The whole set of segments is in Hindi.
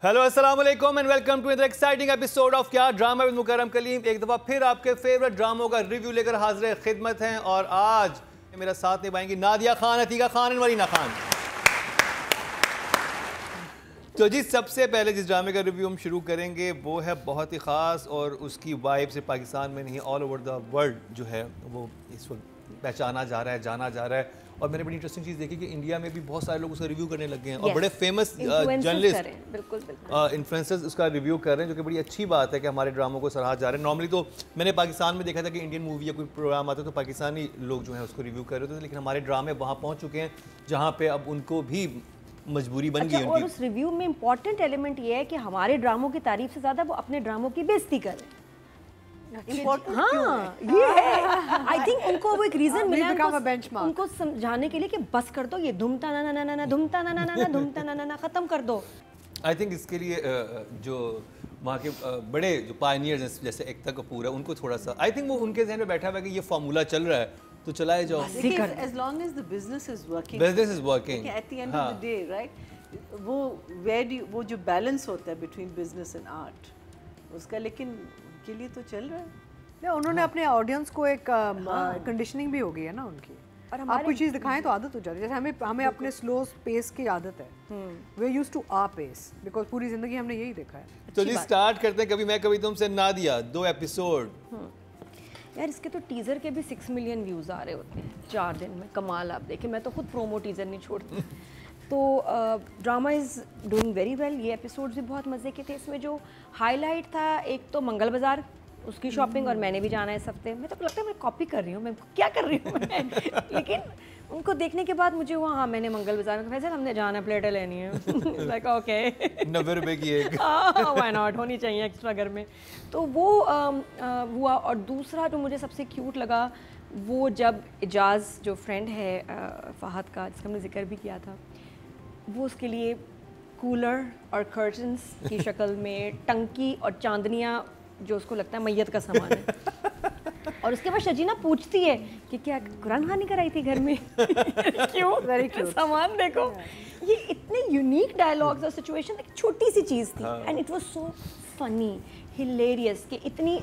हेलो अस्सलाम वालेकुम and welcome to another exciting episode of Kya Drama with Mukarram Kaleem. एक दफ़ा फिर आपके फेवरेट ड्रामों का रिव्यू लेकर हाजिर खिदमत हैं और आज मेरा साथ निभाएंगी नादिया खान, अतीका खान और मरीना खान। तो जी सबसे पहले जिस ड्रामे का रिव्यू हम शुरू करेंगे वो है बहुत ही ख़ास और उसकी वाइब से पाकिस्तान में नहीं ऑल ओवर द वर्ल्ड जो है वो इस वक्त पहचाना जा रहा है, जाना जा रहा है। और मैंने बड़ी इंटरेस्टिंग चीज़ देखी कि इंडिया में भी बहुत सारे लोग उसका रिव्यू करने लगे हैं और बड़े फेमस जर्नलिस्ट इन्फ्लुएंसर्स उसका रिव्यू कर रहे हैं, जो कि बड़ी अच्छी बात है कि हमारे ड्रामों को सराहा जा रहा है। नॉर्मली तो मैंने पाकिस्तान में देखा था कि इंडियन मूवी या कोई प्रोग्राम आता है तो पाकिस्तानी लोग जो है उसको रिव्यू कर रहे थे, लेकिन हमारे ड्रामे वहाँ पहुँच चुके हैं जहाँ पे अब उनको भी मजबूरी बन गई। और उस रिव्यू में इम्पोर्टेंट एलिमेंट ये है कि हमारे ड्रामों की तारीफ से ज़्यादा वो अपने ड्रामों की बेइज्जती करें। हाँ, ये है। आई थिंक उनको वो एक रीजन मिला उनको समझाने के लिए कि बस कर दो ये धुमता ना ना ना ना धुमता ना ना ना ना धुमता ना ना ना खत्म कर दो। आई थिंक इसके लिए जो वहाँ के बड़े जो पायनियर्स जैसे एकता कपूर है उनको थोड़ा सा आई थिंक वो उनके जहन में बैठा हुआ है कि ये फार्मूला चल रहा है तो चलाए जाओ। As long as the business is working. Business is working. At the end of the day, right? वो जो balance होता है between business and art, उसका लेकिन के लिए तो चल रहा है। उन्होंने अपने ऑडियंस को एक कंडीशनिंग भी हो गई है ना उनकी। और आप कोई चीज़ दिखाएं तो आदत हो जाती है। जैसे हमें अपने स्लो पेस की आदत है। We are used to our pace because पूरी जिंदगी हमने यही देखा है। तो जी स्टार्ट करते हैं, कभी मैं कभी तुमसे नादिया 2 एपिसोड। यार इसके तो टीज़र के भी 6 मिलियन व्यूज़ आ रहे होते हैं 4 दिन में। कमाल। आप देखें, मैं तो खुद प्रोमो टीज़र नहीं छोड़ती। तो drama is doing very well. ये एपिसोड्स भी बहुत मज़े के थे। इसमें जो हाईलाइट था एक तो मंगल बाज़ार, उसकी शॉपिंग, और मैंने भी जाना है इस हफ्ते। मैं तो लगता है मैं कॉपी कर रही हूँ, मैं क्या कर रही हूँ मैं लेकिन उनको देखने के बाद मुझे हुआ हाँ मैंने मंगल बाज़ार में फैसल हमने जाना है, प्लेटें लेनी है लाइक ओके 90 रुपए की एक व्हाई नॉट, होनी चाहिए एक्स्ट्रा घर में। तो वो हुआ। और दूसरा जो मुझे सबसे क्यूट लगा वो जब इजाज़ जो फ्रेंड है फ़हद का, जिसका हमने जिक्र भी किया था, वो उसके लिए कूलर और कर्टन्स की शक्ल में टंकी और चांदनियाँ जो उसको लगता है मैयत का सामान है और उसके बाद शजीना पूछती है कि क्या कुरान खानी कराई थी घर में क्यों वेरी क्यूट सामान देखो। ये इतने यूनिक डायलॉग्स और सिचुएशन, एक छोटी सी चीज़ थी and it was so funny hilarious कि इतनी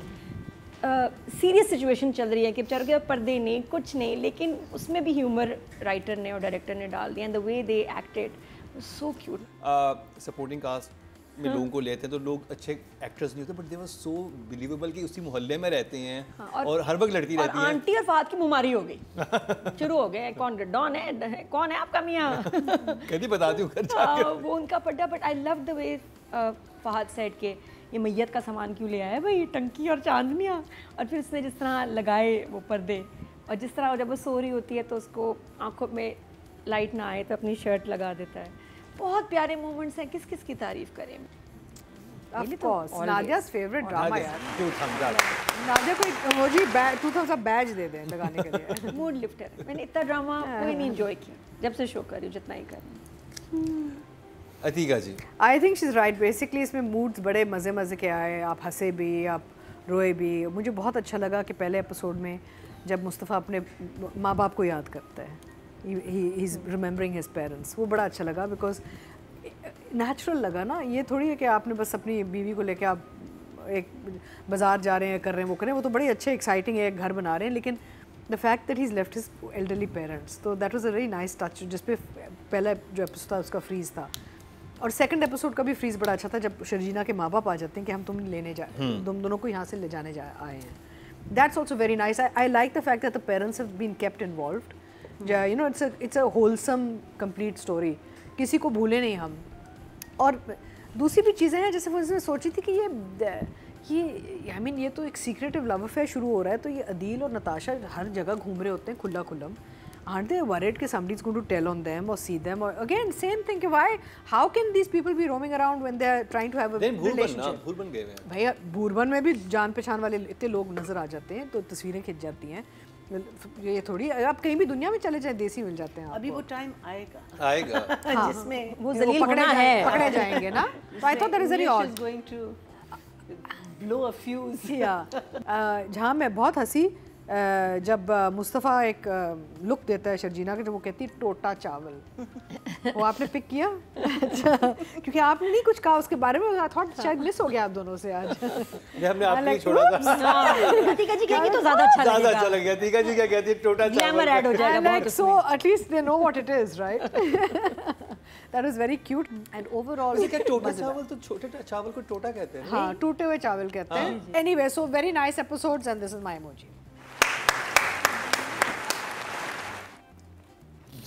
सीरियस सिचुएशन चल रही है कि बेचारों के पर्दे नहीं कुछ नहीं, लेकिन उसमें भी ह्यूमर राइटर ने और डायरेक्टर ने डाल दिया and the way they acted so cute. Supporting cast में लोगों को लेते हैं तो लोग अच्छे एक्टर्स नहीं होते but they were so believable कि उसी मोहल्ले में रहते हैं और हर वक्त लड़ती रहती है। आंटी और फहद की मुमारी हो गई शुरू हो गए, कौन डॉन है कौन है आपका मियाँ कभी बताती हूँ घर जाकर वो उनका पड्डा। But I love the way Fahad said के ये मैयत का सामान क्यों ले आया भाई, टंकी और चांदनियाँ। और फिर उसने जिस तरह लगाए वो पर्दे और जिस तरह जब वो सो रही होती है तो उसको आंखों में लाइट ना आए तो अपनी शर्ट लगा देता है। बहुत प्यारे मोमेंट्स हैं, किस किस की तारीफ करें। Of course, नादिया's favorite drama यार। 2 thumbs up। नादिया को एक इमोजी 2 thumbs up बैज दे दें लगाने के लिए। मूड लिफ्टर है। मैंने इतना ड्रामा कोई नहीं एंजॉय किया जब से शो कर रही हूँ जितना ही कर रही हूँ। Atiqa ji I think she is right. Basically इसमें मूड्स बड़े मज़े मज़े के आए, आप हंसे भी आप रोए भी। मुझे बहुत अच्छा लगा कि पहले एपिसोड में जब मुस्तफ़ा अपने माँ बाप को याद करता है, he is remembering his parents, वो बड़ा अच्छा लगा बिकॉज नेचुरल लगा ना। ये थोड़ी है कि आपने बस अपनी बीवी को लेके आप एक बाज़ार जा रहे हैं कर रहे हैं वो करें, वो तो बड़ी अच्छे एक्साइटिंग है, एक घर बना रहे हैं, लेकिन the fact that he is left his elderly parents, तो that was a very nice touch. जिस पे पहला जो एपिसोड था उसका फ्रीज़ था और सेकंड एपिसोड का भी फ्रीज़ बड़ा अच्छा था जब शर्जीना के माँ बाप आ जाते हैं कि हम तुम लेने जाए तुम दोनों को यहाँ से ले जाने आए हैं। That's also very nice. I like the fact that the parents have been kept involved. You know it's a wholesome complete story, किसी को भूले नहीं हम। और दूसरी भी चीज़ें हैं जैसे वो इसमें सोची थी कि ये आई मीन ये तो एक सीक्रेटिव लव अफेयर शुरू हो रहा है, तो ये अदील और नताशा हर जगह घूम रहे होते हैं खुला खुल्लम। Aren't they worried कि somebody's going to tell on them or see them? Or again, same thing कि why? How can these people be roaming around when they're trying to have a relationship? Bhurban गए हैं भैया, भूरबन में भी जान पहचान वाले इतने लोग नजर आ जाते हैं तो तस्वीरें खिंच जाती हैं। ये थोड़ी आप कहीं भी दुनिया में चले जाए देसी मिल जाते हैं। अभी वो टाइम आएगा जिसमें वो जलील पकड़े जाएंगे ना। So I thought that is very odd. Going to blow a fuse. जहाँ मैं बहुत हंसी जब मुस्तफ़ा एक लुक देता है शर्जीना के, जब वो कहती है टोटा चावल, वो आपने पिक किया? अच्छा, क्योंकि आपने नहीं कुछ कहा उसके बारे में, थॉट शायद मिस हो गया आप दोनों से आज। ये हमने आपके लिए छोड़ा था। अतिका जी कहेंगी तो ज़्यादा अच्छा लग गया। अतिका जी क्या कहती है? टोटा चावल। ग्लैमर ऐड हो जाएगा बहुत उसमें। So at least they know what it is, right? That was very cute and overall. क्या टोटा चावल तो छोटे चावल को टोटा कहते हैं? हाँ, टूटे हुए चावल कहते हैं। Anyway, so very nice episodes and this is my emoji.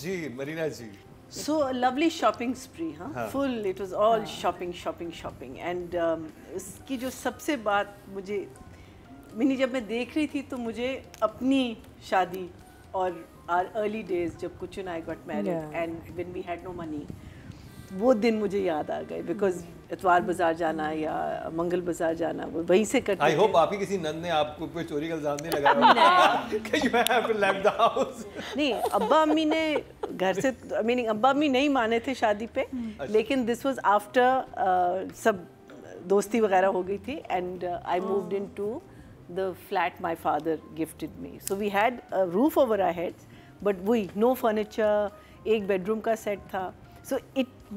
Ji Marina ji. So a lovely shopping spree, huh? Full. It was all shopping, and इसकी जो सबसे बात मुझे मिनी जब मैं देख रही थी तो मुझे अपनी शादी और our early days जब कुछ and I got married and when we had no money, वो दिन मुझे याद आ गए because इतवार बाजार जाना या मंगल बाजार जाना वो वहीं से करते थे। I hope आपकी किसी नंद ने आपको कोई चोरी का इल्जाम नहीं लगाया कि you have left the house। नहीं, अब्बा अम्मी ने घर से मीनिंग अब्बा अम्मी नहीं माने थे शादी पे, लेकिन दिस वाज आफ्टर सब दोस्ती वगैरह हो गई थी and I moved into the flat my father gifted me. So we had a roof over our heads but वही नो फर्नीचर, एक बेडरूम का सेट था। सो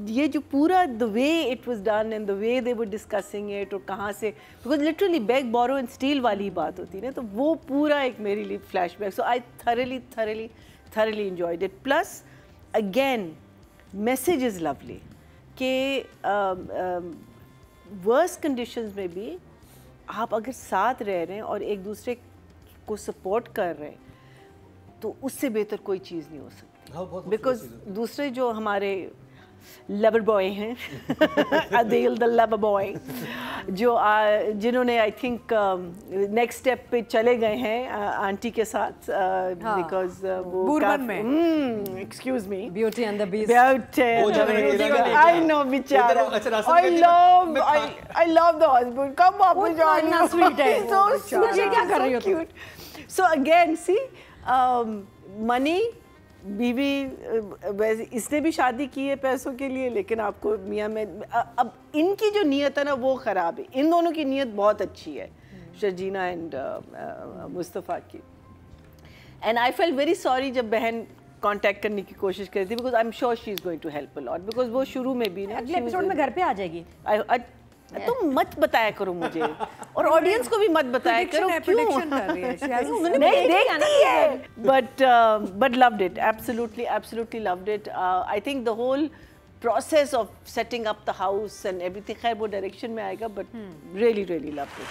ये जो पूरा the way it was done and the way they were discussing it, और कहाँ से, because literally beg borrow and steal वाली बात होती है ना, तो वो पूरा एक मेरे लिए flashback. So I thoroughly enjoyed it. Plus again message is lovely कि worst conditions में भी आप अगर साथ रह रहे हैं और एक दूसरे को सपोर्ट कर रहे हैं तो उससे बेहतर कोई चीज़ नहीं हो सकती। बिकॉज दूसरे जो हमारे लवर बॉय हैं अदील द लवर बॉय जो जिन्होंने आई थिंक नेक्स्ट स्टेप पे चले गए हैं आंटी के साथ बिकॉज वो बुरबन में excuse me Beauty and the Beast I know बेचारा I love the husband come up इतना स्वीट है सो मुझे क्या कर रही हो क्यूट। सो अगेन सी मनी बीवी वैसे इसने भी शादी की है पैसों के लिए, लेकिन आपको मियाँ में अब इनकी जो नीयत है ना वो ख़राब है। इन दोनों की नीयत बहुत अच्छी है, शर्जीना एंड मुस्तफ़ा की। And I felt very sorry जब बहन कांटेक्ट करने की कोशिश कर रही थी because I am sure she is going to help a lot because वो शुरू में भी ना अगले एपिसोड में घर पे आ जाएगी। तुम मत बताया करो मुझे और ऑडियंस को भी मत बताया करो क्यों नहीं देखती है। but loved it, absolutely loved it. I think the whole process of setting up the house and everything, खैर वो डायरेक्शन में आएगा, but really loved it.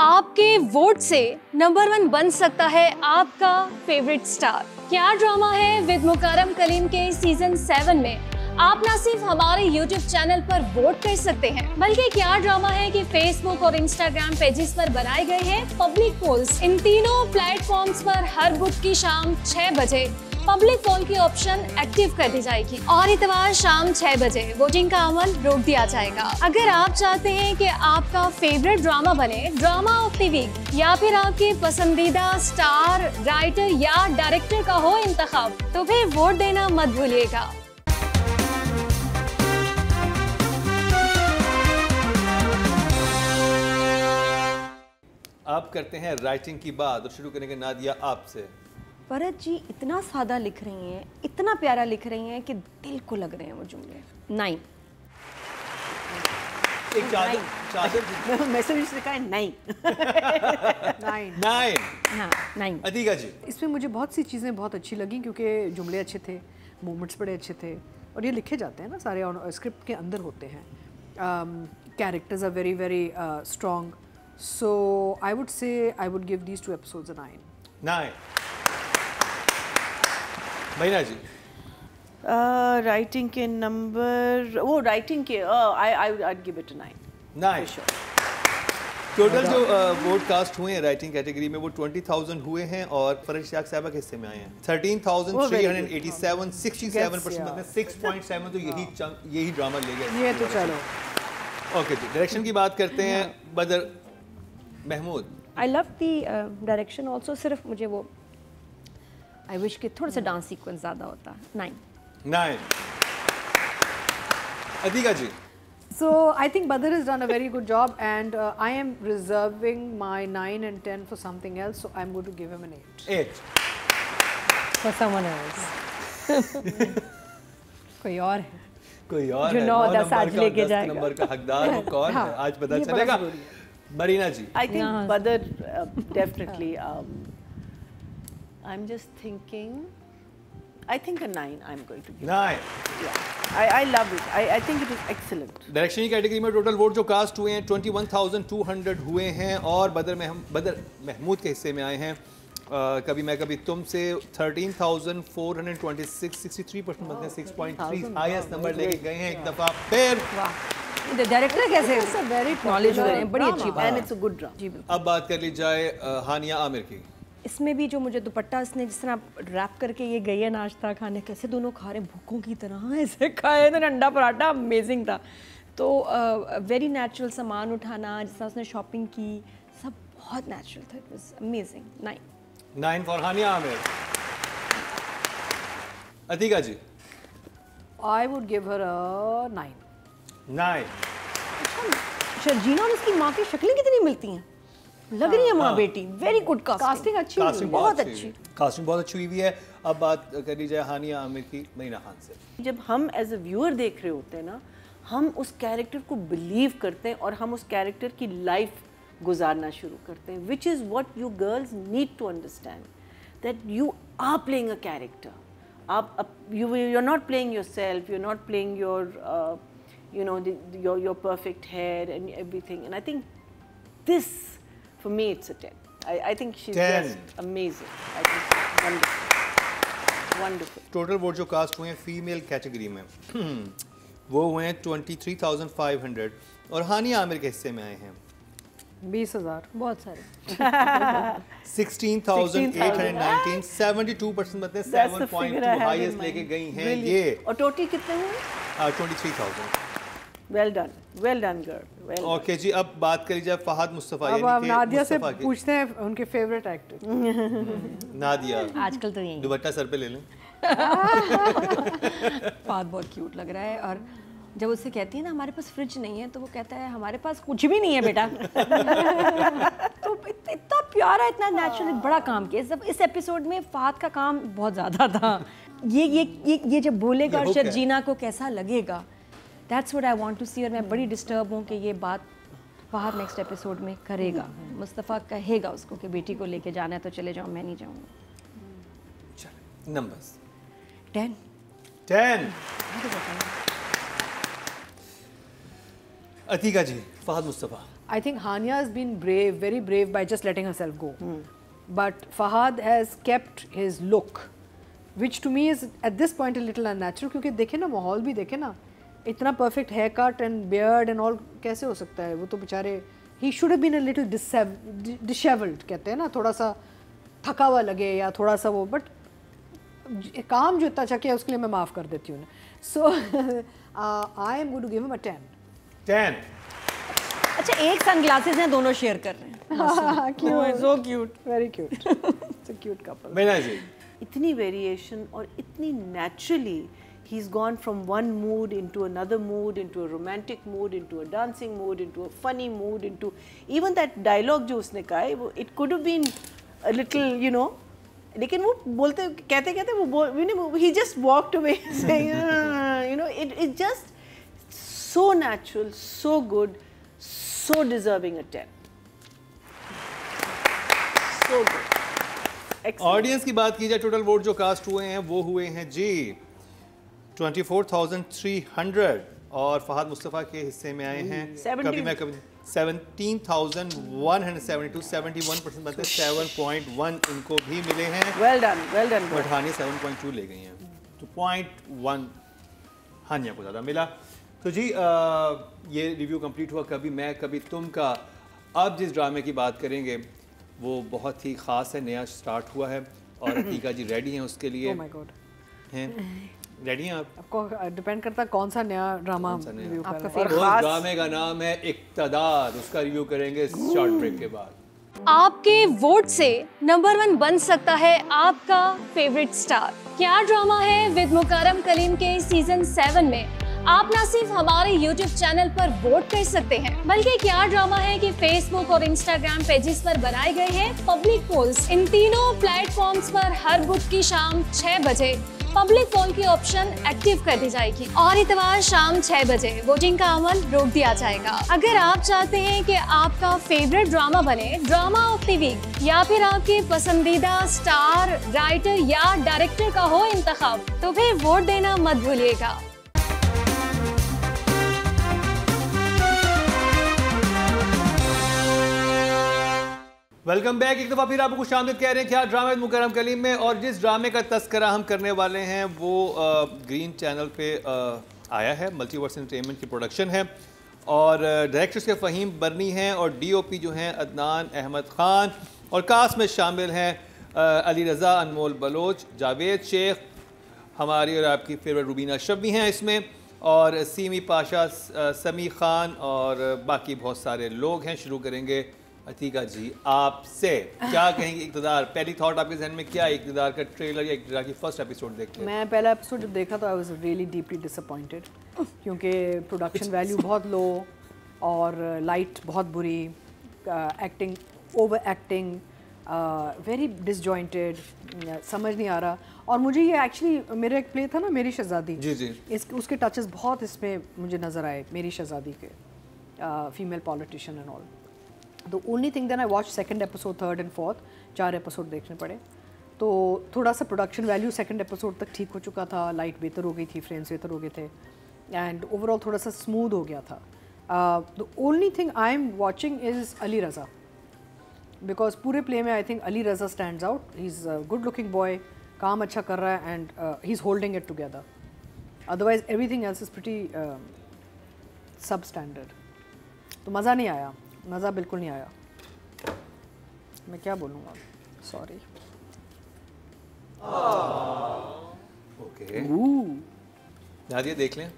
आपके वोट से नंबर 1 बन सकता है आपका फेवरेट स्टार। क्या ड्रामा है विद मुकर्रम कलीम के सीजन 7 में आप न सिर्फ हमारे YouTube चैनल पर वोट कर सकते हैं, बल्कि क्या ड्रामा है कि Facebook और Instagram पेजेस पर बनाए गए हैं पब्लिक पोल्स। इन तीनों प्लेटफॉर्म्स पर हर बुध की शाम 6 बजे पब्लिक पोल की ऑप्शन एक्टिव कर दी जाएगी और इतवार शाम 6 बजे वोटिंग का अमल रोक दिया जाएगा। अगर आप चाहते हैं कि आपका फेवरेट ड्रामा बने ड्रामा ऑफ द वीक, या फिर आपके पसंदीदा स्टार, राइटर या डायरेक्टर का हो इंतखाब, तो फिर वोट देना मत भूलिएगा। आप करते हैं राइटिंग की बात और शुरू करेंगे नादिया आपसे। परत जी इतना सादा लिख रही हैं, इतना प्यारा लिख रही हैं कि दिल को लग रहे हैं वो जुमले। 9 एक चादर मैसेज इसने कहा 9 9 9 अतिका जी। इसमें मुझे बहुत सी चीज़ें बहुत अच्छी लगी क्योंकि जुमले अच्छे थे, मोमेंट्स बड़े अच्छे थे और ये लिखे जाते हैं ना सारे स्क्रिप्ट के अंदर होते हैं। Characters are very strong, so I would say I would give these 2 episodes a 9. 9 महीना जी। राइटिंग के नंबर वो राइटिंग के I'd give it a 9. 9 total जो वोट कास्ट हुए हैं राइटिंग कैटेगरी में वो 20,000 हुए हैं और फरज शाख साहब के हिस्से में आए हैं 13,387 67% में 6.7 तो यही ड्रामा ले गया। ये तो चलो ओके जी, डायरेक्शन की बात करते हैं Badar Mahmood. I love the direction also, सिर्फ मुझे वो आई विश कि थोड़ा सा डांस सीक्वेंस ज़्यादा होता। 9 अतिका जी। So I think Badr has done a very good job, and I am reserving my 9 and 10 for something else. So I'm going to give him an 8. 8 For someone else. कोई और है कोई और जो है, 9 9 10 आज नंबर का, लेके 10 जाएगा। नंबर का हकदार वो कौन है आज पता ये बड़ा चलेगा। जरूरी है। मरीना जी I think Badr definitely. I'm just thinking. I think a 9. I'm going to give. 9 Yeah. I love it. I think it is excellent. Direction की कैटेगरी में टोटल वोट जो कास्ट हुए हैं 21,200 हुए हैं और बदर महमूद के हिस्से में आए हैं कभी मैं कभी तुम से 13,426 63% मतलब 6.3 हाईएस्ट नंबर लेके गए हैं एक दफा फिर। डायरेक्टर कैसे very नॉलेज popular है, बड़ी अच्छी drama. बात And it's a good drama. जी। अब बात कर ली जाए हानिया आमिर की। इसमें भी जो मुझे दुपट्टा इसने जिस तरह रैप करके ये गई है नाश्ता खाने, कैसे दोनों खा रहे हैं भूखों की तरह, ऐसे खाए थे अंडा पराठा, अमेजिंग था। तो वेरी नेचुरल सामान उठाना, जिस तरह उसने शॉपिंग की, सब बहुत नेचुरल था। It was amazing. 9 for Hania Aamir. Atiqa ji. I would give her a 9. 9 Sharjeena और उसकी माँ की शक्लें कितनी मिलती हैं, लग रही है माँ बेटी। वेरी गुड Casting अच्छी हुई कास्टिंग है। बहुत अच्छी। कास्टिंग बहुत अच्छी हुई है। अब बात कर ली जाए हानिया आमिर की मरीना खान से। जब हम एज अ व्यूअर देख रहे होते हैं ना, हम उस कैरेक्टर को बिलीव करते हैं और हम उस कैरेक्टर की लाइफ गुजारना शुरू करते हैं, which is what you girls need to understand, that you are playing a character. आप you are not playing yourself, you are not playing your you know your perfect hair and everything, and I think this for me it's a 10. I think she's 10. just amazing. I think wonderful. Total vote जो कास्ट हुए हैं फीमेल कैटेगरी में वो हुए हैं 23,500 और हानिया आमिर के हिस्से में आए हैं 20,000। बहुत सारे। 16,819 72% मतलब That's the figure I 7.2 have highest in लेके mind. गई हैं Brilliant. ये और टोटल कितने हुए? 23,000। Well done girl, well done. Okay जी अब बात करी जाए फहद मुस्तफ़ा अब यानी आप कि नादिया से मुस्तफ़ा की। पूछते हैं उनके फेवरेट एक्टर। नादिया आजकल तो यही दुपट्टा सर पे ले लें। बात बहुत क्यूट लग रहा है। और जब उससे कहती है ना हमारे पास फ्रिज नहीं है, तो वो कहता है हमारे पास कुछ भी नहीं है बेटा। तो इतना प्यारा, इतना नेचुरल, बड़ा काम किया। इस एपिसोड में फहद का काम बहुत ज़्यादा था। ये जब बोलेगा ये hook है। शर्जीना को कैसा लगेगा, that's what I want to see. और मैं बड़ी डिस्टर्ब हूँ कि ये बात फहद नेक्स्ट एपिसोड में करेगा। मुस्तफ़ा कहेगा उसको कि बेटी को लेके जाना है तो चले जाओ, मैं नहीं जाऊँगा। Numbers 10। Atiqa ji Fahad Mustafa. I think Hania has been brave, very brave by just letting herself go. But Fahad has kept his look, which to me is at this point a little unnatural. क्योंकि देखे ना माहौल भी देखे ना, इतना perfect haircut and beard and all कैसे हो सकता है? वो तो बेचारे he should have been a little disheveled कहते हैं ना, थोड़ा सा थका हुआ लगे या थोड़ा सा वो, but काम जो इतना अच्छा किया उसके लिए मैं माफ़ कर देती हूँ। So I am going to give him a 10. 10 अच्छा, एक सनग्लासेस हैं, दोनों शेयर कर रहे हैं। Cute. So cute. Very cute. It's a cute couple. मैना जी। इतनी वेरिएशन और इतनी naturally he's gone from one mood into another mood, into a romantic mood, into a dancing mood, into a funny mood, into even that dialogue जो उसने कहा है, वो it could have been a little, you know, लेकिन वो बोलते कहते वो he just walked away saying you know, it just so natural, so good, so deserving a 10. So good. Excellent. Audience की बात की जाए टोटल वोट जो कास्ट हुए हैं वो हुए हैं जी 24,300 और फहद मुस्तफ़ा के हिस्से में आए हैं 17,172 71% मतलब 7.1 इनको भी मिले हैं। Well done. बट हानिया 7.2 ले गई हैं तो 0.1 हानिया को ज़्यादा मिला। तो जी ये रिव्यू कंप्लीट हुआ कभी मैं कभी तुम का। अब जिस ड्रामे की बात करेंगे वो बहुत ही ख़ास है, नया स्टार्ट हुआ है और अतीका जी रेडी हैं उसके लिए। Oh my God. हैं रेडी हैं आप? आपको डिपेंड करता है कौन सा नया ड्रामा कौन सा नया? रिव्यू आपका कर रहे हैं। उस खास- ड्रामे का नाम है इक्तदार, उसका रिव्यू करेंगे शॉर्ट ब्रेक के बाद। आपके वोट से नंबर 1 बन सकता है आपका फेवरेट स्टार। क्या ड्रामा है विद मुकरम कलीम के सीजन 7 में आप न सिर्फ हमारे YouTube चैनल पर वोट कर सकते हैं, बल्कि क्या ड्रामा है कि Facebook और Instagram पेजेस पर बनाए गए हैं पब्लिक पोल्स। इन तीनों प्लेटफॉर्म्स पर हर बुध की शाम 6 बजे पब्लिक पोल की ऑप्शन एक्टिव कर दी जाएगी और इतवार शाम 6 बजे वोटिंग का अमल रोक दिया जाएगा। अगर आप चाहते हैं कि आपका फेवरेट ड्रामा बने ड्रामा ऑफ द वीक या फिर आपके पसंदीदा स्टार, राइटर या डायरेक्टर का हो इंतखाब, तो फिर वोट देना मत भूलिएगा। Welcome back. एक दफ़ा फिर आपको खुश आमदीद कह रहे हैं क्या ड्रामा मुकर्रम कलीम में। और जिस ड्रामे का तस्करा हम करने वाले हैं वो ग्रीन चैनल पे आया है। मल्टीवर्स एंटरटेनमेंट की प्रोडक्शन है और डायरेक्टर्स के फ़हीम बर्नी हैं और डीओपी जो हैं अदनान अहमद ख़ान और कास्ट में शामिल हैं अली रज़ा, अनमोल बलोच, जावेद शेख, हमारी और आपकी फेवरेट रुबीना अशरफ भी हैं इसमें, और सीमी पाशा, समी ख़ान और बाकी बहुत सारे लोग हैं। शुरू करेंगे अतीका जी आपसे। क्या कहेंगे इक़्तिदार, पहली थॉट आपके जहन में क्या है इक़्तिदार का ट्रेलर या इक़्तिदार की फर्स्ट एपिसोड देखते हैं? मैं पहला एपिसोड जब देखा तो I was really deeply disappointed क्योंकि प्रोडक्शन वैल्यू बहुत लो और लाइट बहुत बुरी, acting over acting, very disjointed, समझ नहीं आ रहा। और मुझे ये एक्चुअली मेरा एक प्ले था ना मेरी शहज़ादी, जी उसके टचेस बहुत इसमें मुझे नज़र आए, मेरी शहज़ादी के, female politician and all. The only thing than I watch second episode, third and fourth, 4 episode देखने पड़े। तो थोड़ा सा प्रोडक्शन वैल्यू सेकंड एपिसोड तक ठीक हो चुका था, लाइट बेहतर हो गई थी, फ्रेम्स बेहतर हो गए थे एंड ओवरऑल थोड़ा सा स्मूथ हो गया था। The only thing I am watching is Ali Raza, because पूरे प्ले में I think Ali Raza stands out. He is a good looking boy, काम अच्छा कर रहा है and he is holding it together. Otherwise everything else is pretty सब स्टैंडर्ड। तो मज़ा नहीं आया, मज़ा बिल्कुल नहीं आया। मैं क्या बोलूँगा, सॉरी। ओके नादिया देख लें।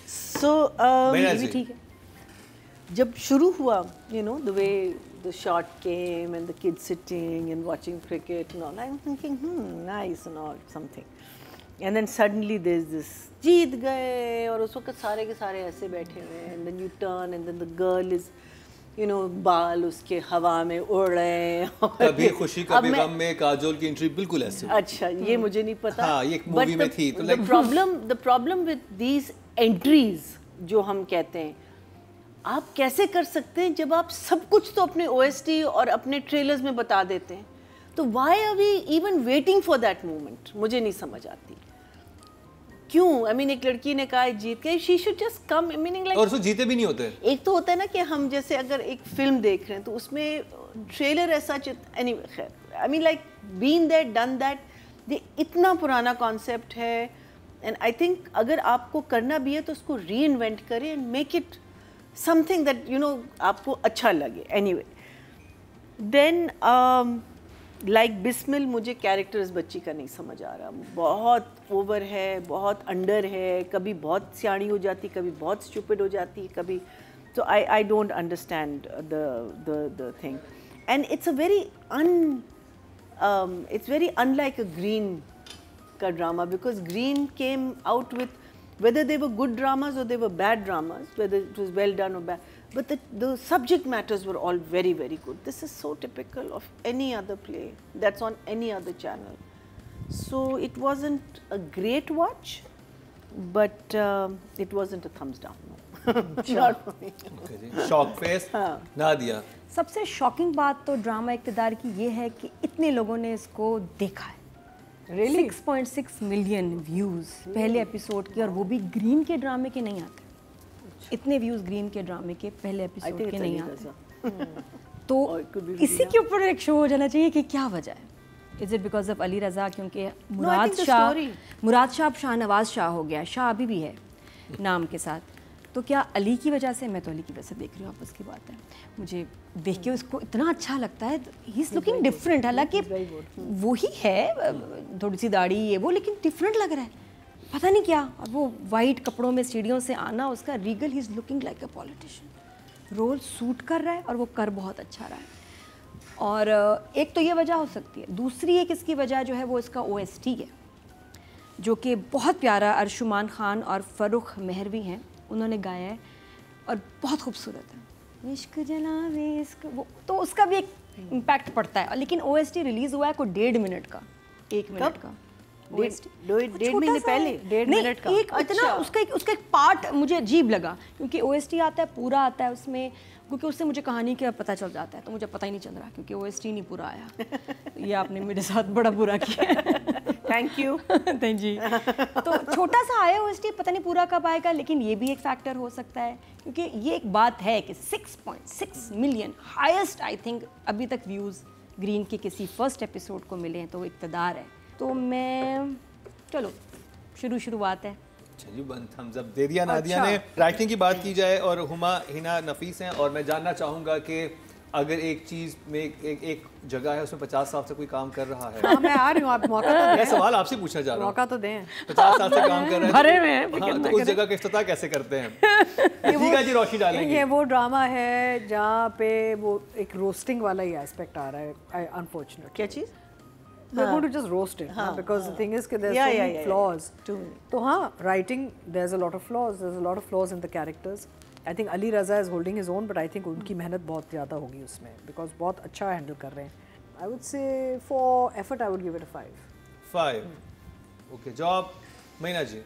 सो ये भी ठीक है। जब शुरू हुआ, you know, the way the shot came and the kids sitting and watching cricket and all, I'm thinking, nice and all, something. And then suddenly there's this, जीत गए, और उस वक्त सारे के सारे ऐसे बैठे हुए हैं, and then you turn and then the girl is, you know, बाल उसके हवा में उड़ रहे हैं। कभी खुशी कभी गम में काजोल की एंट्री बिल्कुल ऐसे। अच्छा, ये मुझे नहीं पता। हाँ, ये एक मूवी में थी। तो the problem with these entries जो हम कहते हैं, आप कैसे कर सकते हैं जब आप सब कुछ तो अपने OST और अपने ट्रेलर्स में बता देते हैं? तो why are we even waiting for that moment? मुझे नहीं समझ आती क्यों। I mean, एक लड़की ने कहा जीत गई, she should just come, meaning like, और उसको जीते भी नहीं होते। एक तो होता है ना कि हम जैसे अगर एक फिल्म देख रहे हैं तो उसमें ट्रेलर ऐसा anyway, खैर, I mean like been there done that, ये इतना पुराना कॉन्सेप्ट है एंड आई थिंक अगर आपको करना भी है तो उसको री इन्वेंट करें and make it something that you know आपको अच्छा लगे। एनीवे देन लाइक बिस्मिल, मुझे कैरेक्टर इस बच्ची का नहीं समझ आ रहा, बहुत ओवर है, बहुत अंडर है, कभी बहुत सियाणी हो जाती, कभी बहुत स्टूपिड हो जाती, कभी तो I don't understand the thing and it's a very it's very unlike a Green ka drama, because Green came out with, whether they were good dramas or they were bad dramas, whether it was well done or bad, but the subject matters were all very, very good. This is so typical of any other play that's on any other channel. So it wasn't a great watch, but it wasn't a thumbs down. Not for me. Shock face. Nadia, सबसे शॉकिंग बात तो ड्रामा इक़्तिदार की ये है कि इतने लोगों ने इसको देखा है। Really? 6.6 मिलियन व्यूज़ पहले एपिसोड के, और वो भी ग्रीन के ड्रामे के नहीं आते। इतने व्यूज़ ग्रीन के ड्रामे के पहले एपिसोड के नहीं आते। तो इसी के ऊपर एक शो हो जाना चाहिए कि क्या वजह है। Is it because of Ali Raza? क्योंकि मुराद शाह अब शाहनवाज शाह हो गया, शाह अभी भी है नाम के साथ, तो क्या अली की वजह से? मैं तो अली की वजह से देख रही हूँ, आपस की बात है। मुझे देख के उसको इतना अच्छा लगता है, ही इज़ लुकिंग डिफरेंट, हालांकि वही है, थोड़ी सी दाढ़ी ये वो, लेकिन डिफरेंट लग रहा है, पता नहीं क्या। और वो वाइट कपड़ों में सीढ़ियों से आना, उसका regal, he is looking like a politician. Role suit कर रहा है और वो कर बहुत अच्छा रहा है। और एक तो ये वजह हो सकती है, दूसरी एक इसकी वजह जो है वो इसका OST है। जो कि बहुत प्यारा अर्शुमान खान और फ़र्रुख मेहरवी हैं, उन्होंने गाया है और बहुत खूबसूरत है। इश्क जलावे इश्क, वो तो उसका भी एक इम्पैक्ट पड़ता है। लेकिन OST रिलीज़ हुआ है कोई 1.5 मिनट का, 1 मिनट का OST, 1.5 महीने पहले 1.5 मिनट का। एक इतना उसका एक पार्ट मुझे अजीब लगा, क्योंकि OST आता है पूरा आता है उसमें, क्योंकि उससे मुझे कहानी का पता चल जाता है, तो मुझे पता ही नहीं चल रहा क्योंकि OST नहीं पूरा आया। तो ये आपने मेरे साथ बड़ा बुरा किया। Thank you. थैंक जी। तो छोटा सा आया OST, पता नहीं पूरा कब आएगा, लेकिन ये भी एक फैक्टर हो सकता है, क्योंकि ये एक बात है कि 6.6 मिलियन हाईएस्ट आई थिंक अभी तक व्यूज़ ग्रीन के किसी फर्स्ट एपिसोड को मिले हैं, तो वो इक़्तिदार है। तो मैं चलो शुरुआत है। चलिए वन थम्स अप दे दिया नादिया ने। राइटिंग की बात की जाए और हुमा हिना नफीस हैं, और मैं जानना चाहूँगा कि अगर एक चीज़ में एक जगह है उसमें 50 साल से कोई काम कर रहा है। हाँ, मैं आ रही हूँ, आप मौका तो मैं दें। सवाल आपसे पूछना चाह रहा हूँ, मौका तो दें। 50 साल से काम कर रहे हैं भरे में है, हाँ, तो उस जगह का इफ्तिताह कैसे करते हैं? ठीक है जी, रोशनी डालेंगे। ये वो ड्रामा है जहाँ पे वो एक रोस्टिंग वाला ही एस्पेक्ट आ रहा है, अनफॉर्चुनेट। क्या चीज़? We're going to just roast it, because the thing is that there's so many flaws. तो हाँ, writing there's a lot of flaws. There's a lot of flaws in the characters. I think Ali Raza is holding his own, but I think उनकी मेहनत बहुत ज़्यादा होगी उसमें, because बहुत अच्छा हैंडल कर रहे हैं. I would say for effort I would give it a 5. 5. Okay, job Meena ji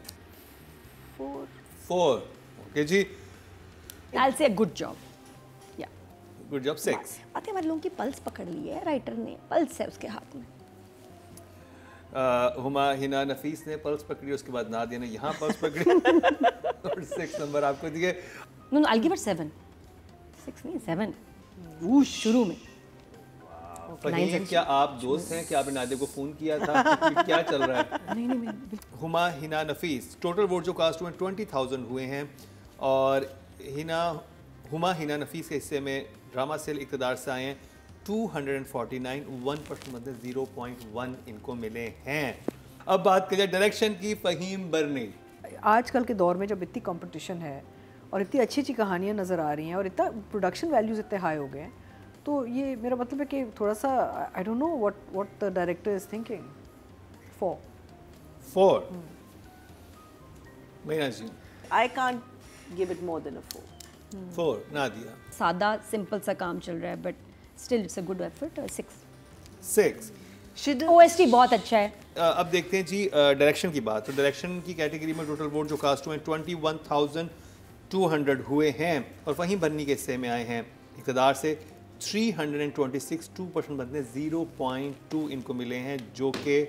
4. Okay ji, I'll say good job. Yeah. good job 6. बातें हमारे लोगों की पल्स पकड़ ली है, राइटर ने पल्स है उसके हाथ में। हुमा हिना नफीस ने पल्स पकड़ी, उसके बाद नादिया ने यहाँ पल्स पकड़ी और 6 नंबर आपको दिए। No, I'll give it 7. 6 नहीं 7। शुरू में। फहीम, क्या आप दोस्त हैं? क्या आपने नादिया को फ़ोन किया था? क्या चल रहा है? नहीं। हुमा हिना नफीस, टोटल वोट जो कास्ट हुए 20,000 हुए हैं, और हुमा हिना नफीस के हिस्से में ड्रामा सेल इक़्तिदार से आए हैं 249, 1% मतलब 0.1 इनको मिले हैं। अब बात करिए डायरेक्शन की, फ़हीम बरनी। आजकल के दौर में जब इतनी कंपटीशन है और इतनी अच्छी अच्छी कहानियाँ नज़र आ रही हैं और इतना प्रोडक्शन वैल्यूज़ इतने हाई हो गए हैं, तो ये मेरा मतलब है कि थोड़ा सा I don't know what the director is thinking. 4 Meena ji. I can't give it more than a 4. 4 Nadia. सादा सिंपल सा काम चल रहा है, but still it's a good effort. 6। 6। OST बहुत अच्छा है। अब देखते हैं जी डायरेक्शन की बात। तो डायरेक्शन की कैटेगरी में टोटल वोट जो कास्ट हुए हैं 21,200 हुए हैं, और वहीं बन्नी के हिस्से में आए हैं इक़्तिदार से 326, 2% बनते 0.2 इनको मिले हैं, जो कि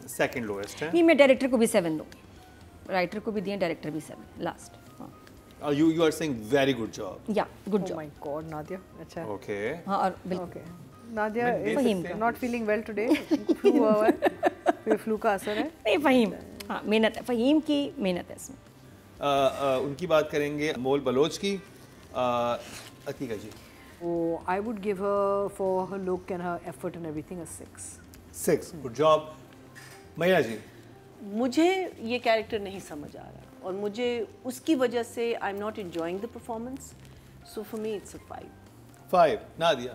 सेकंड लोएस्ट है। नहीं, मैं डायरेक्टर को भी 7 दूँ, राइटर को भी दिए, डायरेक्टर भी 7 last. You are saying very good job. या good Oh job. my God, Nadia. अच्छा। Okay. हाँ, और बिल्कुल Okay. Nadia Faheem is not feeling well today. Flu हुआ हुआ है, फिर फ्लू का असर है। नहीं, फहीम हाँ मेहनत है, फहीम की मेहनत है इसमें। उनकी बात करेंगे मोल बलोच की। अतीका जी। Oh, I would give her for her look and her effort and everything a 6. 6, good job। मैया जी। मुझे ये कैरेक्टर नहीं समझ आ रहा, और मुझे उसकी वजह से I am not enjoying the performance, so for me it's a 5। 5 Nadia.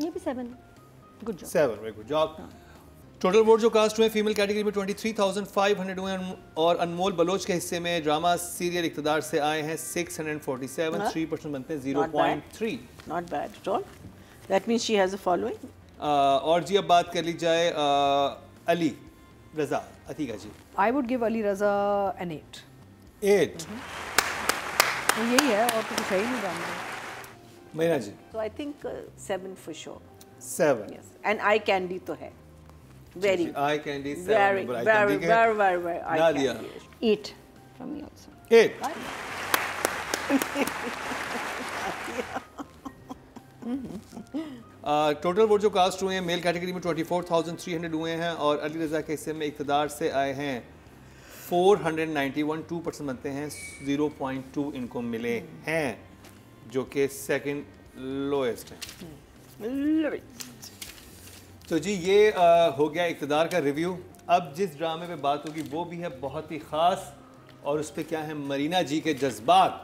ये भी 7, good job. 7, very good job. Total vote जो कास्ट हुए फीमेल कैटेगरी में 23,500 हुए, और अनमोल बलोच के हिस्से में ड्रामा सीरियल इक़्तिदार से आए हैं 647, 3% बनते हैं 0.3। Not bad at all, that means she has a following. और जी अब बात कर ली जाए Ali Raza. Atika ji. I would give Ali Raza an 8. 8। तो यही है, और तो कुछ है ही नहीं जानना। मैना जी। So I think 7 for sure. 7। Yes, and eye candy तो है, very eye candy 7 very number eye very candy के। very very very eye Nadia. candy। 8 from me also। 8। Total vote जो कास्ट हुए हैं मेल कैटेगरी में 24,300 हुए हैं, और अली रज़ा के हिस्से में इक़्तिदार से आए हैं 491, 2% बनते हैं 0.2 इनको मिले हैं, जो कि सेकंड लोएस्ट हैं। तो जी ये हो गया इक़्तिदार का रिव्यू। अब जिस ड्रामे पे बात होगी वो भी है बहुत ही ख़ास, और उस पे क्या है मरीना जी के जज्बात।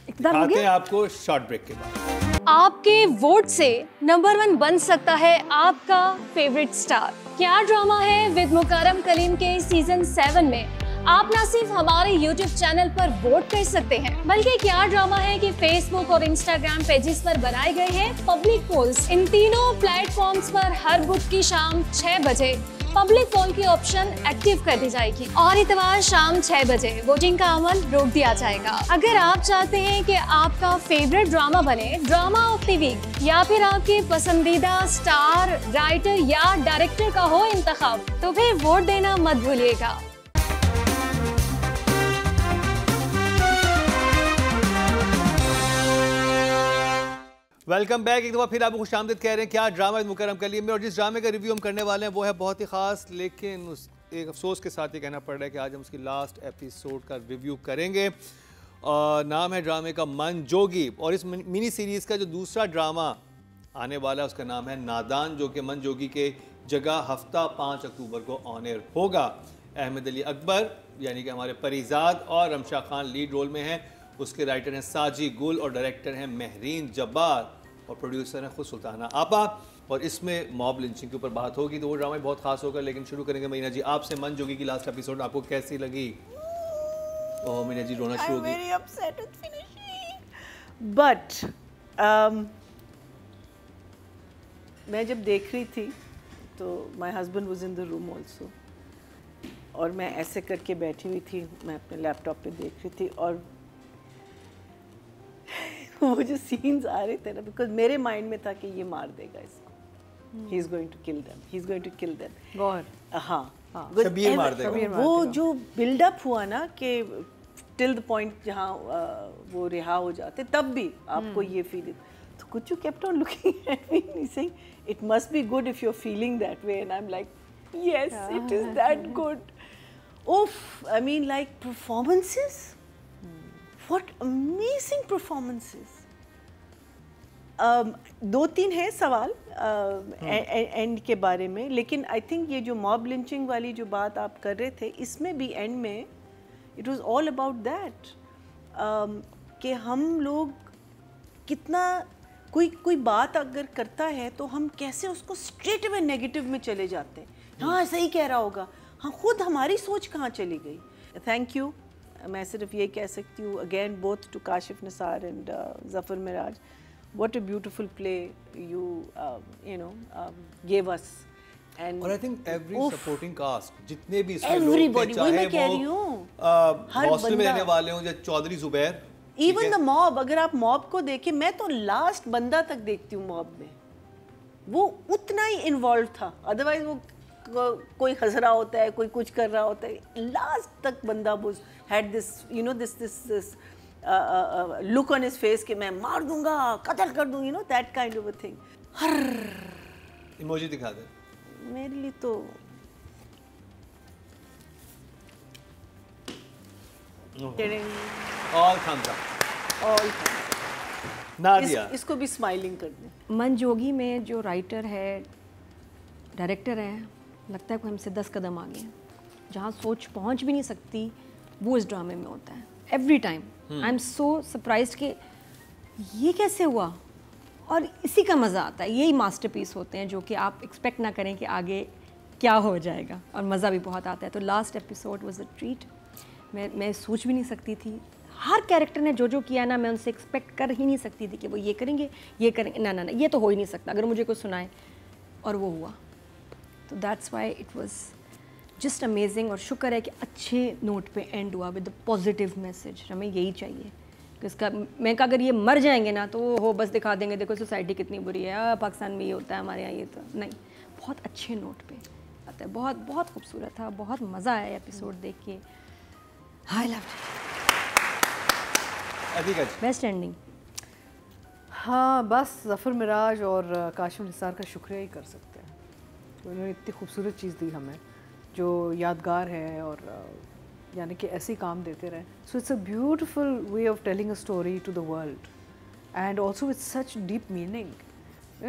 इक़्तिदार हो दिखाते हैं गया। आपको शॉर्ट ब्रेक के बाद। आपके वोट से नंबर 1 बन सकता है आपका फेवरेट स्टार। क्या ड्रामा है विद मुकरम कलीम के सीजन 7 में आप ना सिर्फ हमारे YouTube चैनल पर वोट कर सकते हैं, बल्कि क्या ड्रामा है कि Facebook और Instagram पेजेस पर बनाए गए हैं पब्लिक पोल्स। इन तीनों प्लेटफॉर्म्स पर हर बुध की शाम 6 बजे पब्लिक पोल की ऑप्शन एक्टिव कर दी जाएगी और इतवार शाम 6 बजे वोटिंग का अमल रोक दिया जाएगा। अगर आप चाहते हैं कि आपका फेवरेट ड्रामा बने ड्रामा ऑफ द वीक या फिर आपके पसंदीदा स्टार, राइटर या डायरेक्टर का हो इंतखाब, तो फिर वोट देना मत भूलिएगा। Welcome back. एक दफ़ा फिर आपको खुशामदीद कह रहे हैं क्या ड्रामा मुकरम कलीम में, और जिस ड्रामे का रिव्यू हम करने वाले हैं वो है बहुत ही ख़ास, लेकिन उस एक अफसोस के साथ ये कहना पड़ रहा है कि आज हम उसकी लास्ट एपिसोड का रिव्यू करेंगे। नाम है ड्रामे का मन जोगी, और इस मिनी सीरीज़ का जो दूसरा ड्रामा आने वाला है उसका नाम है नादान, जो कि मन जोगी के जगह हफ्ता 5 अक्टूबर को ऑन एयर होगा। अहमद अली अकबर यानी कि हमारे परिजाद और रमशा खान लीड रोल में हैं। उसके राइटर हैं साजी गुल और डायरेक्टर हैं महरीन जब्बार और प्रोड्यूसर हैं खुद सुल्ताना आपा। और इसमें मॉब लिंचिंग के ऊपर बात होगी, तो वो ड्रामा बहुत खास होगा। लेकिन शुरू करेंगे मीना जी आपसे, मन जोगी की लास्ट एपिसोड आपको कैसी लगी? ओह मीना जी रोना शुरू हो गई। बट मैं जब देख रही थी तो my husband was in the room also, और मैं ऐसे करके बैठी हुई थी, मैं अपने लैपटॉप पे देख रही थी, और वो जो सीन्स आ रहे थे ना, बिकॉज मेरे माइंड में था कि ये मार देगा इसको, he is going to kill them, he is going to kill them. गौर हाँ, शबीर मार देगा। वो जो बिल्डअप हुआ ना कि टिल द पॉइंट जहाँ वो रिहा हो जाते, तब भी आपको ये फीलिंग, तो कुछ kept on looking at me saying it must be good if you are feeling that way, and I am like yes, it is that good. Oof, I mean like performances. What amazing performances. 2-3 है सवाल एंड के बारे में, लेकिन आई थिंक ये जो मॉब लिंचिंग वाली जो बात आप कर रहे थे, इसमें भी एंड में it was all about that कि हम लोग कितना कोई बात अगर करता है तो हम कैसे उसको स्ट्रेट अवे नेगेटिव में चले जाते हैं। हाँ सही कह रहा होगा, हाँ खुद हमारी सोच कहाँ चली गई। थैंक यू, मैं सिर्फ ये कह सकती हूँ again both to Kashif Nisar and Zafar Mairaj, what a beautiful play you know give us. And और I think every supporting cast जितने भी इसमें एवरीबॉडी, लोग थे, मैं कह रही हूँ हर हॉस्टल में बंदा, रहने वाले हों, जैसे Chaudhry Zubair, even the mob, अगर आप मॉब को देखें, मैं तो लास्ट बंदा तक देखती हूँ मॉब में, वो उतना ही इन्वॉल्व था। अदरवाइज वो कोई हंस रहा होता है, कोई कुछ कर रहा होता है, लास्ट तक बंदा was had this you know this look on his face कि मैं मार दूंगा, कत्ल कर दूंगी, you know that kind of a thing। Her emoji दिखा दे मेरे लिए तो all thumbs up। All Nadia इसको भी स्माइलिंग कर दें। मन जोगी में जो राइटर है, डायरेक्टर है, लगता है कोई हमसे 10 कदम आगे हैं। जहाँ सोच पहुँच भी नहीं सकती वो इस ड्रामे में होता है every time. I am so surprised कि ये कैसे हुआ, और इसी का मज़ा आता है। यही मास्टरपीस होते हैं जो कि आप एक्सपेक्ट ना करें कि आगे क्या हो जाएगा, और मज़ा भी बहुत आता है। तो last episode was a treat. मैं सोच भी नहीं सकती थी, हर कैरेक्टर ने जो किया ना, मैं उनसे एक्सपेक्ट कर ही नहीं सकती थी कि वो ये करेंगे, ना ना ना, ये तो हो ही नहीं सकता अगर मुझे कुछ सुनाए, और वो हुआ। तो that's why it was just amazing, और शुक्र है कि अच्छे नोट पे एंड हुआ विद द पॉजिटिव मैसेज। हमें यही चाहिए कि इसका, मैं कहा अगर ये मर जाएंगे ना तो हो बस दिखा देंगे देखो सोसाइटी कितनी बुरी है, पाकिस्तान में ये होता है, हमारे यहाँ ये, तो नहीं, बहुत अच्छे नोट पे आता है। बहुत बहुत खूबसूरत था, बहुत मज़ा आया एपिसोड देख के। I love it, best ending. हाँ बस ज़फ़र मिराज और काशिफ निसार का शुक्रिया ही कर सकते हैं, तो उन्होंने इतनी खूबसूरत चीज़ दी हमें जो यादगार है, और यानी कि ऐसे ही काम देते रहे। So it's a beautiful way of telling a story to the world, and also with such deep meaning.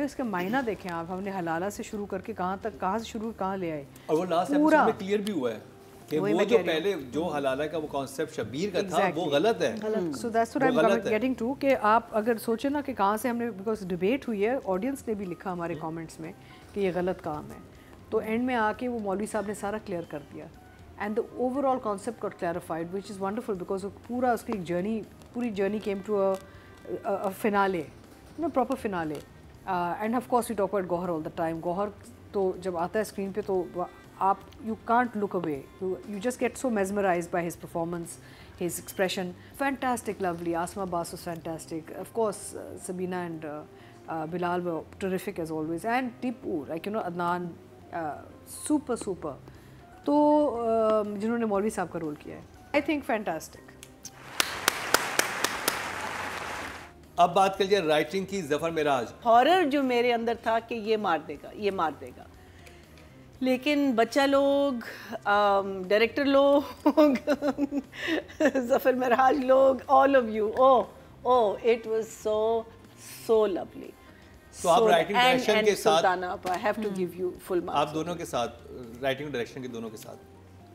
इसका मायना देखें आप, हमने हलाला से शुरू करके कहाँ से शुरू कहाँ ले आए, और वो लास्ट एपिसोड में क्लियर भी हुआ है कि वो जो पहले जो हलाला का वो कॉन्सेप्ट शबीर का था वो गलत है। So that's what I am getting to कि आप अगर सोचें ना कि कहाँ से हमने, बिकॉज डिबेट हुई है, ऑडियंस ने भी लिखा हमारे कमेंट्स में कि ये गलत काम है, तो एंड में आके वो मौलवी साहब ने सारा क्लियर कर दिया and the overall concept got clarified which is wonderful because पूरा उसकी एक जर्नी, पूरी journey came to a finale, proper finale. And of course we talk about Gauhar all the time. Gauhar तो जब आता है स्क्रीन पे तो आप you can't look away, you just get so mesmerized by his performance, his expression. Fantastic, lovely. Asma Abbas was fantastic. Of course, Sabina and Bilal were terrific as always. And Tipu, like, you know, Adnan, super, super. तो जिन्होंने मौलवी साहब का रोल किया है, I think fantastic. अब बात कर लिया राइटिंग की। ज़फ़र मिराज, हॉरर जो मेरे अंदर था कि ये मार देगा, ये मार देगा, लेकिन बच्चा लोग, डायरेक्टर लोग, ज़फ़र मिराज लोग, all of you, oh it was so lovely. तो आप राइटिंग डायरेक्शन के साथ, I have to give you full marks. आप दोनों के साथ, राइटिंग डायरेक्शन के दोनों के साथ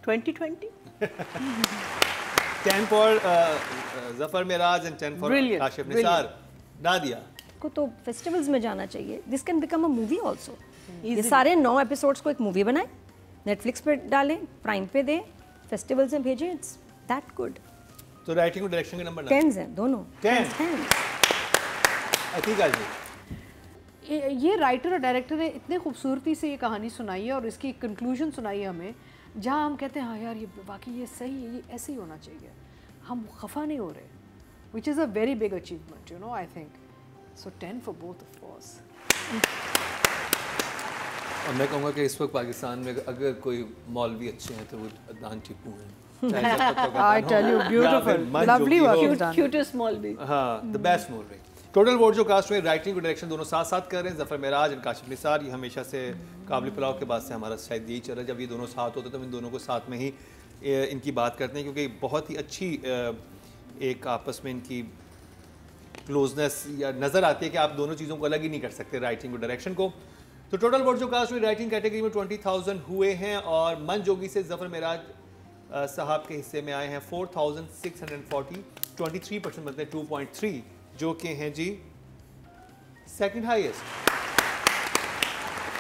2020 10 for Zafar Miraj and 10 for Kashif Nisar. Nadia को तो फेस्टिवल्स में जाना चाहिए। This can become a movie also. ये सारे 9 एपिसोड्स को एक मूवी बनाएं, नेटफ्लिक्स पे डालें, प्राइम पे दें, फेस्टिवल्स में भेजें, इट्स दैट गुड। तो राइटिंग और डायरेक्शन के नंबर 10 हैं दोनों। 10 ठीक है। ये राइटर और डायरेक्टर ने इतने खूबसूरती से ये कहानी सुनाई है और इसकी कंक्लूजन सुनाई है हमें, जहाँ हम कहते हैं हाँ यार ये बाकी ये सही है, ये ऐसे ही होना चाहिए, हम खफा नहीं हो रहे, which is a very big achievement, you know, I think. So 10 for both of course. और मैं कहूँगा कि इस वक्त पाकिस्तान में अगर कोई मौलवी अच्छे हैं तो वो अदनान टिप्पू हैं। I tell you, beautiful, lovely work, cutest मौलवी। हाँ, the best मौलवी। टोटल वोट जो कास्ट में राइटिंग और डायरेक्शन दोनों साथ साथ कर रहे हैं, ज़फ़र मिराज और काशिफ निसार। ये हमेशा से काबिल पुलाव के बाद से हमारा शायद यही चल रहा है, जब ये दोनों साथ होते तो हम इन दोनों को साथ में ही इनकी बात करते हैं, क्योंकि बहुत ही अच्छी एक आपस में इनकी क्लोजनेस या नज़र आती है कि आप दोनों चीज़ों को अलग ही नहीं कर सकते, राइटिंग और डायरेक्शन को। तो टोटल वोट जो कास्ट में राइटिंग कैटेगरी में 20,000 हुए हैं और मन जोगी से ज़फ़र मिराज साहब के हिस्से में आए हैं 4,640, 23% मतलब 2.3, जो कि हैं जी सेकंड हाईएस्ट।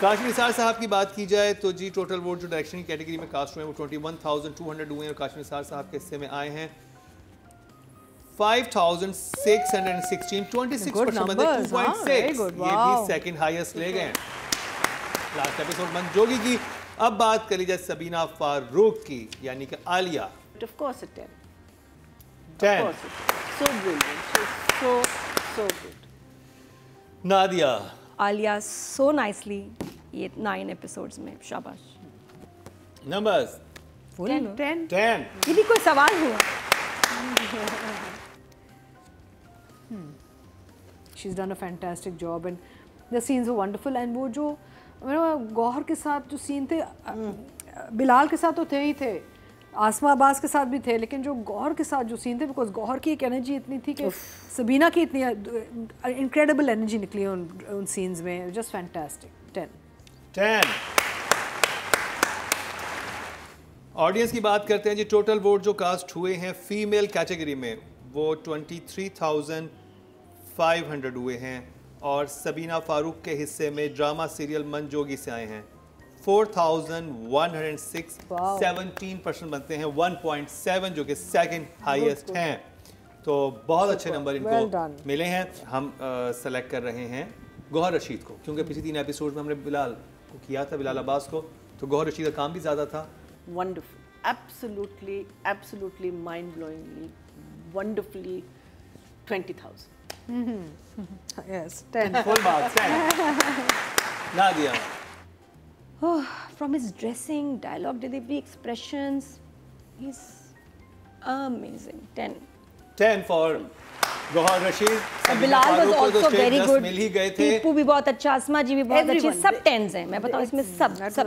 काशिफ निसार साहब की बात की जाए तो जी टोटल वोट जो डायरेक्शन की कैटेगरी में कास्ट हुए हैं वो 21,200 हुए हैं और काशिफ निसार साहब के हिस्से में आए हैं 5,616, 26% मतलब 2.6, ये भी सेकंड हाईएस्ट ले गए हैं लास्ट एपिसोड मन जोगी की। अब बात कर लीजिए सबीना फारूक की, यानी कि Alia. Of course a 10. 10. Of course. So brilliant. So good. Nadia. Alia so nicely ये 9 एपिसोड्स में, शाबाश। नंबर्स 10 ये भी कोई सवाल हुआ? she's done a fantastic job and the scenes were wonderful and वो जो गौहर के साथ जो सीन थे, बिलाल के साथ तो थे ही थे, आसमा अब्बास के साथ भी थे, लेकिन जो गौहर के साथ जो सीन थे, बिकॉज गौहर की एक एनर्जी इतनी थी कि सबीना की इतनी इनक्रेडिबल एनर्जी निकली उन सीन्स में, जस्ट फैंटास्टिक। 10। ऑडियंस की बात करते हैं जी। टोटल वोट जो कास्ट हुए हैं फीमेल कैटेगरी में वो 23,500 हुए हैं और सबीना फारूक के हिस्से में ड्रामा सीरियल मन जोगी से आए हैं 4,106, 17% बनते हैं 1.7, जो कि सेकंड हाईएस्ट हैं। तो बहुत अच्छे नंबर इनको मिले हैं। हम सेलेक्ट कर रहे हैं गौहर रशीद को, क्योंकि पिछले 3 एपिसोड में हमने बिलाल को किया था, बिलाल अब्बास को, तो गौहर रशीद का काम भी ज़्यादा था। Wonderful, absolutely mind-blowingly, wonderfully 20,000. Yes, 10 full marks 10। Nadia. From his dressing, dialogue delivery, expressions, he's amazing. 10. 10 for Gohar Rasheed. Bilal was also very good. मिल ही गए थे। टीपू भी बहुत अच्छा, आसमा जी भी बहुत अच्छी, सब 10s हैं। मैं बताऊं इसमें सब 10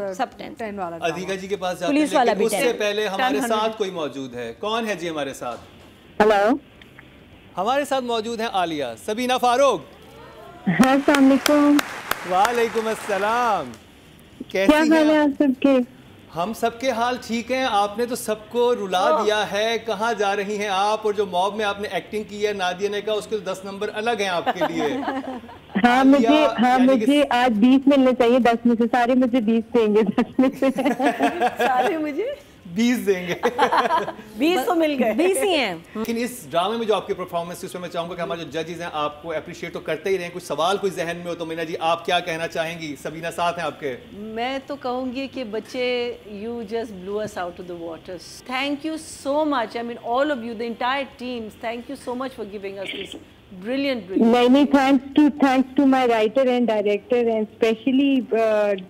वाला अधिका जी के पास जाते पुलिस हैं, वाला लेकिन भी उससे 10। पहले हमारे साथ कोई मौजूद है। कौन है जी हमारे साथ? हेलो, हमारे साथ मौजूद हैं आलिया। सबीना फारूक। अस्सलाम वालेकुम। वालेकुम अस्सलाम। क्या हाल है आप सबके? हम सबके हाल ठीक हैं। आपने तो सबको रुला दिया है। कहाँ जा रही हैं आप? और जो मॉब में आपने एक्टिंग की है नादिया ने कहा उसके 10 नंबर अलग हैं आपके लिए। मुझे आज 20 मिलने चाहिए 10 में से। सारे मुझे 20 देंगे 10 में से। सारे मुझे 20 देंगे। 20 तो मिल गए। 20 ही हैं। लेकिन इस ड्रामे में जो आपकी परफॉर्मेंस है उसमें मैं चाहूंगा कि हमारे जो जजेस हैं आपको अप्रिशिएट तो करते ही रहें। कुछ सवाल कोई जहन में हो तो मीना जी आप क्या कहना चाहेंगी? सबीना साथ हैं आपके। मैं तो कहूँगी कि बच्चे you just blue us out of the waters. Thank you so much, I mean all of you, the entire teams, thank you so much for giving us this brilliant. नहीं, thanks to my writer and director and especially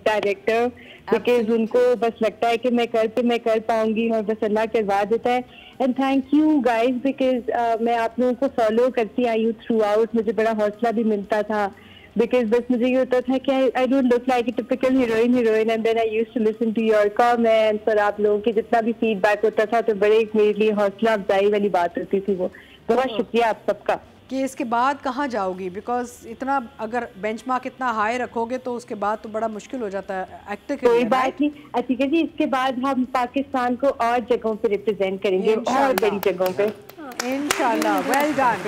director because उनको बस लगता है कि मैं कर पाऊंगी और बस अल्लाह करवा देता है। and thank you guys because मैं आप लोगों को फॉलो करती आई हूँ throughout। मुझे बड़ा हौसला भी मिलता था because बस मुझे ये होता था कि I don't look like a typical heroine and then I used to listen to your comments और आप लोगों की जितना भी फीडबैक होता था तो बड़े मेरे लिए हौसला अफजाई वाली बात होती थी वो। बहुत शुक्रिया आप सबका। कि इसके बाद कहाँ जाओगी? बिकॉज इतना अगर बेंचमार्क इतना हाई रखोगे तो उसके बाद तो बड़ा मुश्किल हो जाता है एक्टर के लिए। कोई बात नहीं अतिका जी, इसके बाद हम पाकिस्तान को और जगहों पे रिप्रेजेंट करेंगे और बड़ी जगहों पे इंशाल्लाह। Well done.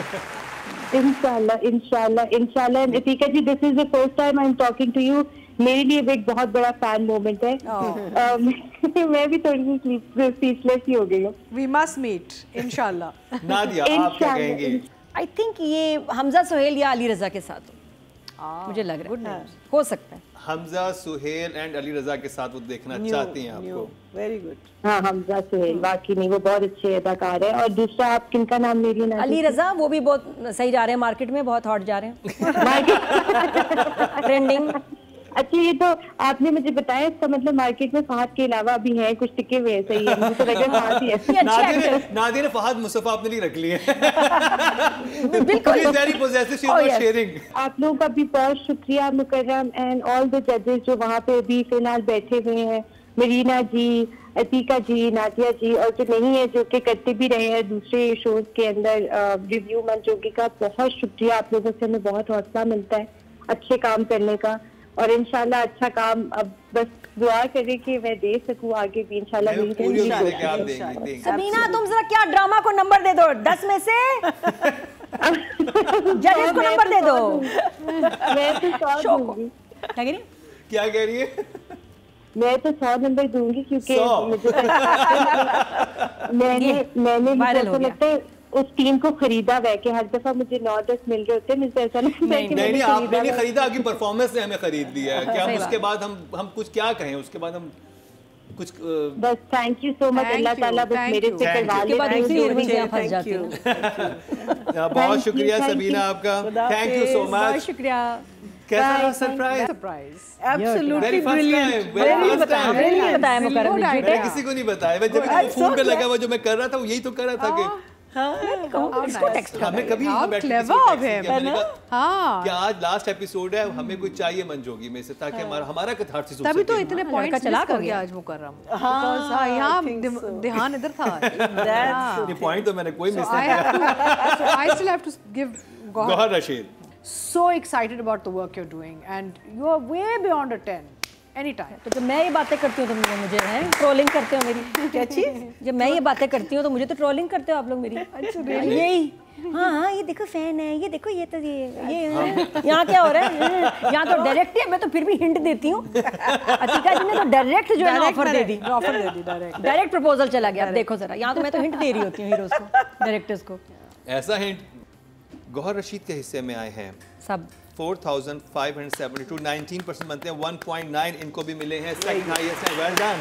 इंशाल्लाह। Atiqa ji, this is the first time I am talking to you. मेरे लिए भी एक बहुत बड़ा फैन मोमेंट है। मैं भी थोड़ी सी स्पीचलेस ही हो गई हूँ। वी मस्ट मीट इंशाल्लाह। नादिया आप क्या कहेंगे? आई थिंक ये हमजा सुहेल या अली रजा के साथ हो, मुझे लग रहा है हो सकता है। हमजा सुहेल एंड अली रजा के साथ वो देखना चाहती हैं आपको? Very good. हाँ, हमजा सुहेल वाकई नहीं, वो बहुत अच्छे अदाकार है। और दूसरा आप किनका नाम ले रही हैं? अली रजा, वो भी बहुत सही जा रहे हैं मार्केट में, बहुत हॉट जा रहे हैं ट्रेंडिंग। अच्छा, ये तो आपने मुझे बताया, इसका मतलब मार्केट में फहद के अलावा भी हैं कुछ टिके हुए हैं। सही है, मुझे तो लगा फहद ही है। नादिया ने फहद मुस्तफा अपने लिए रख लिए हैं। बिल्कुल very positive, she was sharing. आप लोगों का भी बहुत शुक्रिया मुकर्रम एंड ऑल द जजेस जो वहाँ पे अभी फिलहाल बैठे हुए हैं, मरीना जी, अतीका जी, नादिया जी, और जो नहीं है जो कि करते भी रहे हैं दूसरे शोज के अंदर रिव्यू मंजोगी का बहुत शुक्रिया। आप लोगों से हमें बहुत हौसला मिलता है अच्छे काम करने का और इंशाल्लाह अच्छा काम। अब बस दुआ करें कि मैं दे सकूं आगे भी इंशाल्लाह। सबीना, तुम जरा क्या ड्रामा को नंबर दे दो 10 में से। जजेस को नंबर दे दो। मैं तो 100 दूंगी। क्या कह रही है? मैं तो 100 नंबर दूंगी क्योंकि मुझे मैंने लगता है उस टीम को खरीदा है कि हर दफा मुझे 9-10 मिल रहे होते हैं। मुझे ऐसा नहीं, आपने नहीं खरीदा, आपकी परफॉर्मेंस ने हमें खरीद लिया है। क्या उसके बाद हम कुछ क्या कहें? उसके बाद हम कुछ बस थैंक यू सो मच। अल्लाह ताला बस मेरे से करवा ले। बहुत शुक्रिया सबीना आपका, थैंक यू सो मच। शुक्रिया। कैसा रहा सरप्राइज? Absolutely brilliant. बताया मुकर्रम जी, किसी को नहीं बताया। मैं जब फोन पे लगा हुआ जो मैं कर रहा था वो यही तो कर रहा था कि हमें कभी क्या आज लास्ट एपिसोड है, हमें कोई चाहिए मंजोगी में से ताकि हमारा कैथार्सिस हो सके। तभी तो इतने पॉइंट्स चला कर गया आज मुकर्रम। हां, यहां ध्यान इधर था। ये पॉइंट तो मैंने कोई मिस नहीं किया। I still have to give Gauhar Rashid so excited about the work you're doing and you are way beyond a 10 anytime। तो जब मैं ये बातें करती हूँ तो मुझे है ट्रोलिंग करते हो मेरी। क्या चीज़? जब मैं ये बातें करती हूँ तो मुझे तो ट्रोलिंग करते हो आप लोग मेरी। यही हाँ, ये देखो फैन है, ये देखो ये तो ये यहाँ क्या हो रहा है, यहाँ तो डायरेक्ट है। मैं तो फिर भी हिंट देती हूँ। अतिका जी ने तो डायरेक्ट जो है ऑफर दे दी डायरेक्ट प्रपोजल चला गया। देखो जरा, यहाँ तो मैं तो हिंट दे रही होती हूँ हीरोज को, डायरेक्टर्स को। ऐसा हिंट गौहर रशीद के हिस्से में आए हैं सब 4572, 19% बनते हैं। 1.9 इनको भी मिले हैं, सेकंड हाईएस्ट है। Well done.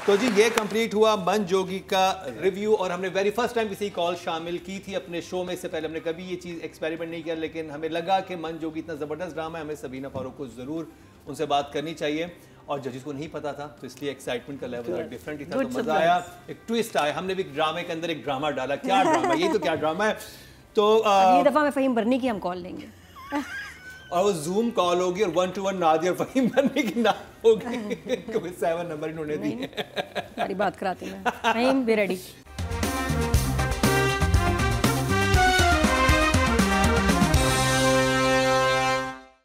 तो जी ये कंप्लीट हुआ मन जोगी का रिव्यू और हमने वेरी फर्स्ट टाइम किसी कॉल शामिल की थी अपने शो में। इससे पहले हमने कभी ये चीज़ एक्सपेरिमेंट नहीं किया, लेकिन हमें लगा कि मन जोगी इतना ज़बरदस्त ड्रामा है, हमें सबीना फारूक को ज़रूर उनसे बात करनी चाहिए। और जजेस को नहीं पता था तो इसलिए एक्साइटमेंट का लेवल डिफरेंट ही था, तो मज़ा आया, एक ट्विस्ट आया। हमने भी ड्रामे के अंदर एक ड्रामा डाला। क्या ड्रामा, ये तो क्या ड्रामा है। तो अगली दफ़ा में फ़हीम बरनी की हम कॉल लेंगे और वो जूम कॉल होगी और 1-to-1 नादिया और फ़हीम बरनी की ना होगी। 7 नंबर इन्होंने दिए। बात कराती मैं, फ़हीम बी रेडी।